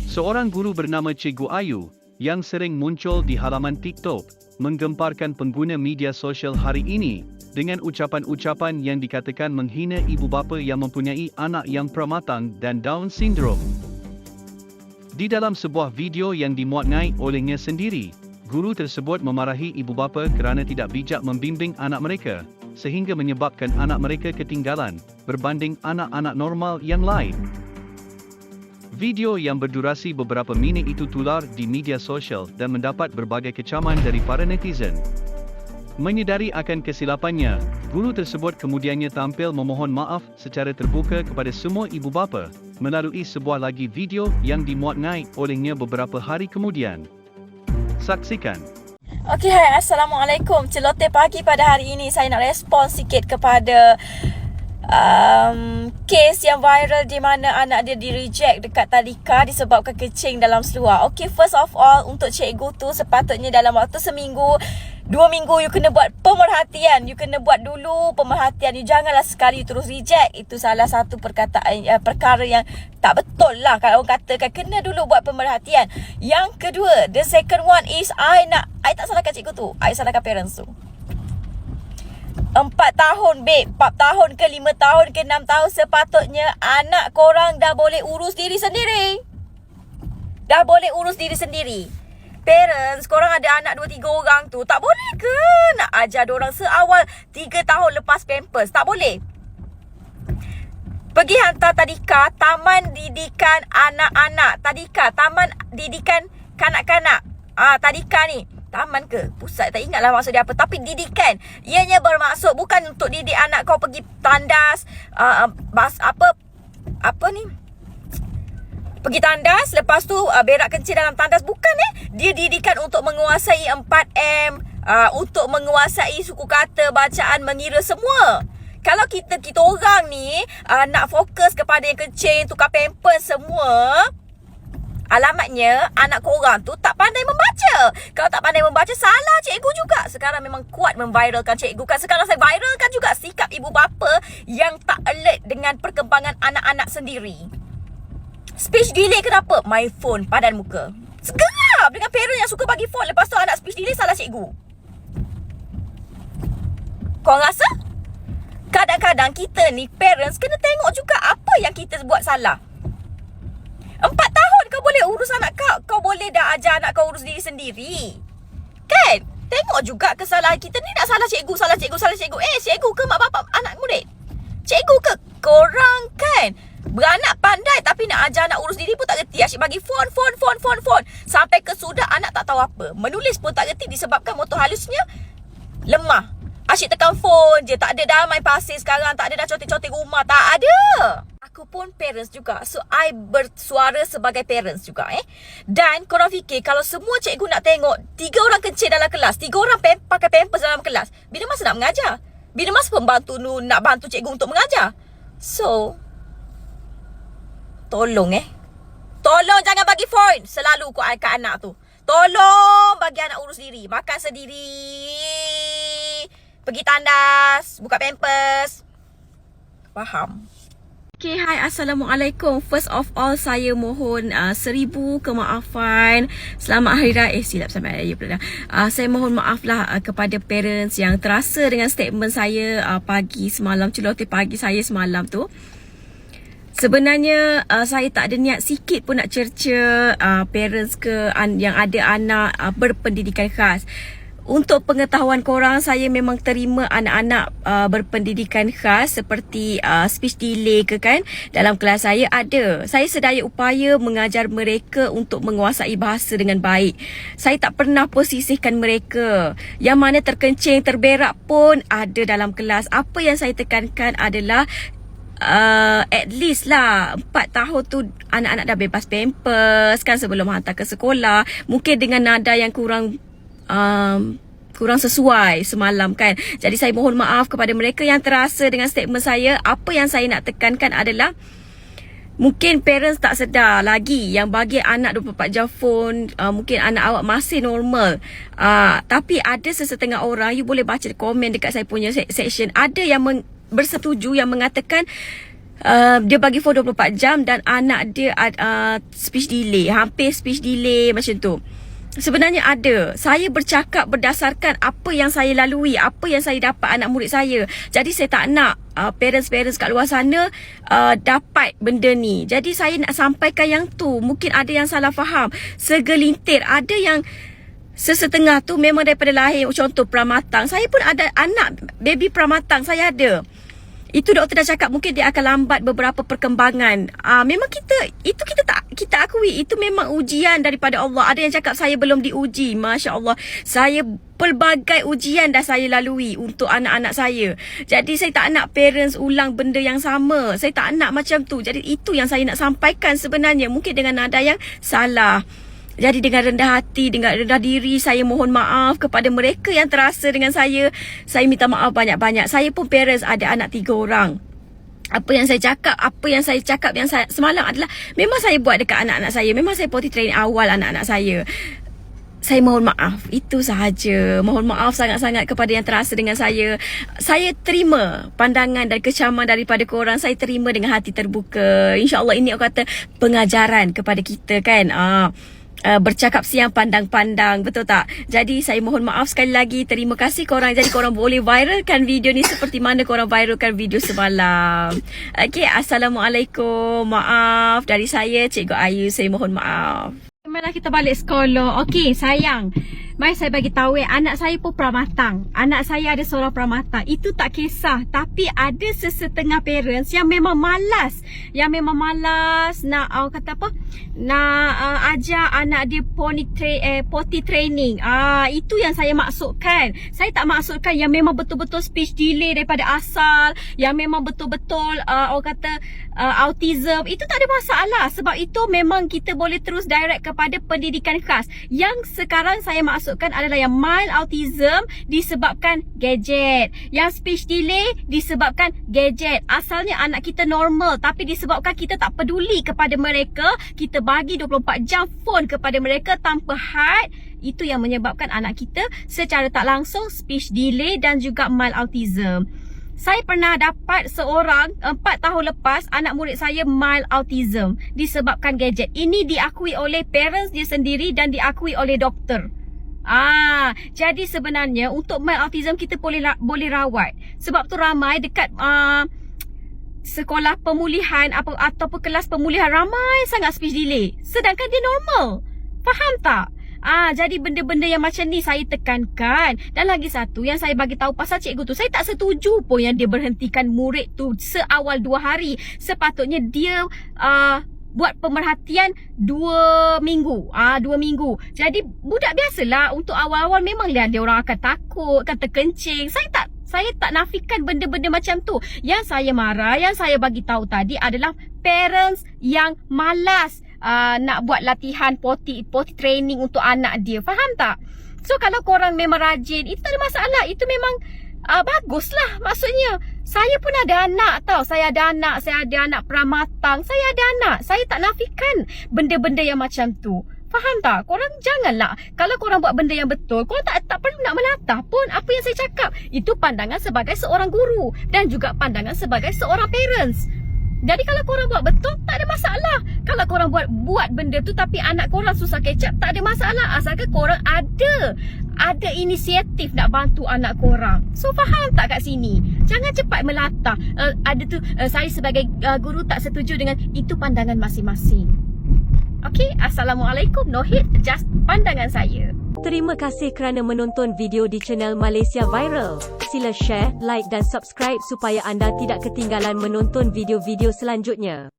Seorang guru bernama Cikgu Ayu, yang sering muncul di halaman TikTok, menggemparkan pengguna media sosial hari ini dengan ucapan-ucapan yang dikatakan menghina ibu bapa yang mempunyai anak yang prematang dan Down syndrome. Di dalam sebuah video yang dimuatkan olehnya sendiri, guru tersebut memarahi ibu bapa kerana tidak bijak membimbing anak mereka, sehingga menyebabkan anak mereka ketinggalan berbanding anak-anak normal yang lain. Video yang berdurasi beberapa minit itu tular di media sosial dan mendapat berbagai kecaman dari para netizen. Menyedari akan kesilapannya, guru tersebut kemudiannya tampil memohon maaf secara terbuka kepada semua ibu bapa melalui sebuah lagi video yang dimuatkan olehnya beberapa hari kemudian. Saksikan. Okey, hai, Assalamualaikum. Celoteh pagi pada hari ini saya nak respon sikit kepada kes yang viral di mana anak dia di-reject dekat tadika disebabkan kencing dalam seluar. Okey, first of all, untuk cikgu tu sepatutnya dalam waktu seminggu, 2 minggu you kena buat pemerhatian. You kena buat dulu pemerhatian. You janganlah sekali terus reject. Itu salah satu perkara yang tak betul lah. Kalau orang katakan kena dulu buat pemerhatian. Yang kedua, the second one is I tak salahkan cikgu tu, I salahkan parents tu. 4 tahun babe, 4 tahun ke 5 tahun ke 6 tahun sepatutnya anak korang dah boleh urus diri sendiri. Dah boleh urus diri sendiri. Parents, korang ada anak 2-3 orang tu, tak boleh ke nak ajar diorang seawal 3 tahun lepas pampers? Tak boleh. Pergi hantar tadika, taman didikan anak-anak. Tadika, taman didikan kanak-kanak. Tadika ni taman ke? Pusat, tak ingatlah maksud dia apa. Tapi didikan, ianya bermaksud bukan untuk didik anak kau pergi tandas, pergi tandas, lepas tu berak kencing dalam tandas. Bukan Dia didikan untuk menguasai 4M, untuk menguasai suku kata, bacaan, mengira semua. Kalau kita orang ni nak fokus kepada yang kencing, tukar pampers semua, alamatnya anak korang tu tak pandai membaca. Kalau tak pandai membaca, salah cikgu juga. Sekarang memang kuat memviralkan cikgu kan. Sekarang saya viralkan juga sikap ibu bapa yang tak alert dengan perkembangan anak-anak sendiri. Speech delay kenapa? My phone padan muka. Segerap dengan parent yang suka bagi phone, lepas tu anak speech delay, salah cikgu. Korang rasa? Kadang-kadang kita ni parents kena tengok juga apa yang kita buat salah. 4 tahun kau boleh urus anak kau. Kau boleh dah ajar anak kau urus diri sendiri. Kan? Tengok juga kesalahan kita ni. Nak salah cikgu, salah cikgu, salah cikgu. Cikgu ke mak bapak anak murid? Cikgu ke? Korang kan? Beranak pandai tapi nak ajar anak urus diri pun tak reti. Asyik bagi phone. Sampai ke sudah anak tak tahu apa. Menulis pun tak reti disebabkan motor halusnya lemah. Asyik tekan phone je. Tak ada dah main pasir sekarang. Tak ada dah cotik-cotik rumah. Tak ada. Aku pun parents juga. So, I bersuara sebagai parents juga. Dan korang fikir kalau semua cikgu nak tengok 3 orang kencing dalam kelas, 3 orang pakai pampers dalam kelas, bila masa nak mengajar? Bila masa pembantu nak bantu cikgu untuk mengajar? So, tolong tolong jangan bagi phone selalu kat anak tu. Tolong bagi anak urus diri. Makan sendiri, pergi tandas, buka pampers. Faham? Okay, hai, Assalamualaikum. First of all, saya mohon 1000 kemaafan. Selamat Hari Raya. Silap sampai raya pula dah. Saya mohon maaf lah kepada parents yang terasa dengan statement saya pagi semalam, celoteh pagi saya semalam tu. Sebenarnya saya tak ada niat sikit pun nak cerca parents ke yang ada anak berpendidikan khas. Untuk pengetahuan korang, saya memang terima anak-anak berpendidikan khas seperti speech delay ke kan. Dalam kelas saya ada. Saya sedaya upaya mengajar mereka untuk menguasai bahasa dengan baik. Saya tak pernah posisihkan mereka. Yang mana terkencing, terberak pun ada dalam kelas. Apa yang saya tekankan adalah at least lah 4 tahun tu anak-anak dah bebas pampers kan sebelum hantar ke sekolah. Mungkin dengan nada yang kurang sesuai semalam kan. Jadi saya mohon maaf kepada mereka yang terasa dengan statement saya. Apa yang saya nak tekankan adalah mungkin parents tak sedar lagi yang bagi anak 24 jam phone, mungkin anak awak masih normal. Tapi ada sesetengah orang, you boleh baca komen dekat saya punya section, ada yang bersetuju yang mengatakan Dia bagi phone 24 jam dan anak dia speech delay, hampir speech delay macam tu. Sebenarnya ada. Saya bercakap berdasarkan apa yang saya lalui, apa yang saya dapat anak murid saya. Jadi saya tak nak parents-parents kat luar sana dapat benda ni. Jadi saya nak sampaikan yang tu. Mungkin ada yang salah faham. Segelintir. Ada yang sesetengah tu memang daripada lahir. Contoh pramatang. Saya pun ada anak baby pramatang. Saya ada. Itu doktor dah cakap mungkin dia akan lambat beberapa perkembangan. Memang kita akui itu memang ujian daripada Allah. Ada yang cakap saya belum diuji. Masya Allah. Saya pelbagai ujian dah saya lalui untuk anak-anak saya. Jadi saya tak nak parents ulang benda yang sama. Saya tak nak macam tu. Jadi itu yang saya nak sampaikan sebenarnya. Mungkin dengan nada yang salah. Jadi dengan rendah hati, dengan rendah diri, saya mohon maaf kepada mereka yang terasa dengan saya. Saya minta maaf banyak-banyak. Saya pun parents, ada anak 3 orang. Apa yang saya cakap yang saya, semalam adalah memang saya buat dekat anak-anak saya. Memang saya potty training awal anak-anak saya. Saya mohon maaf. Itu sahaja. Mohon maaf sangat-sangat kepada yang terasa dengan saya. Saya terima pandangan dan kecaman daripada korang. Saya terima dengan hati terbuka. InsyaAllah ini aku kata pengajaran kepada kita kan. Bercakap siang pandang-pandang, betul tak? Jadi saya mohon maaf sekali lagi. Terima kasih korang. Jadi korang boleh viralkan video ni seperti mana korang viralkan video semalam. Okay, Assalamualaikum. Maaf dari saya, Cikgu Ayu. Saya mohon maaf. Mana kita balik sekolah. Okay, sayang, mari saya bagi tahu anak saya pun pramatang. Anak saya ada seorang pramatang. Itu tak kisah. Tapi ada sesetengah parents yang memang malas. Yang memang malas nak kata apa? Nak ajar anak dia potty training. Itu yang saya maksudkan. Saya tak maksudkan yang memang betul-betul speech delay daripada asal. Yang memang betul-betul orang kata autism. Itu tak ada masalah. Sebab itu memang kita boleh terus direct kepada pendidikan khas. Yang sekarang saya maksudkan adalah yang mild autism disebabkan gadget. Yang speech delay disebabkan gadget. Asalnya anak kita normal, tapi disebabkan kita tak peduli kepada mereka, kita bagi 24 jam phone kepada mereka tanpa had. Itu yang menyebabkan anak kita secara tak langsung speech delay dan juga mild autism. Saya pernah dapat seorang 4 tahun lepas anak murid saya mild autism disebabkan gadget. Ini diakui oleh parents dia sendiri dan diakui oleh doktor. Jadi sebenarnya untuk mild autism kita boleh rawat. Sebab tu ramai dekat sekolah pemulihan ataupun kelas pemulihan ramai sangat speech delay. Sedangkan dia normal. Faham tak? Jadi benda-benda yang macam ni saya tekankan. Dan lagi satu yang saya bagi tahu pasal cikgu tu, saya tak setuju pun yang dia berhentikan murid tu seawal 2 hari. Sepatutnya dia buat pemerhatian 2 minggu. 2 minggu. Jadi budak biasalah untuk awal-awal memang dia orang akan takut, akan terkencing. Saya tak nafikan benda-benda macam tu. Yang saya marah, yang saya bagi tahu tadi adalah parents yang malas nak buat latihan potty training untuk anak dia. Faham tak? So kalau korang memang rajin, itu tak ada masalah. Itu memang baguslah. Maksudnya saya pun ada anak tau. Saya ada anak pramatang. Saya ada anak. Saya tak nafikan benda-benda yang macam tu. Faham tak? Korang janganlah. Kalau korang buat benda yang betul, korang tak perlu nak melatah pun apa yang saya cakap. Itu pandangan sebagai seorang guru dan juga pandangan sebagai seorang parents. Jadi kalau korang buat betul, tak ada masalah. Kalau korang buat benda tu tapi anak korang susah kecap, tak ada masalah. Asalkan korang ada inisiatif nak bantu anak korang. So faham tak kat sini? Jangan cepat melatah. Saya sebagai guru tak setuju dengan itu, pandangan masing-masing. Okay, Assalamualaikum. No hate, just pandangan saya. Terima kasih kerana menonton video di channel Malaysia Viral. Sila share, like dan subscribe supaya anda tidak ketinggalan menonton video-video selanjutnya.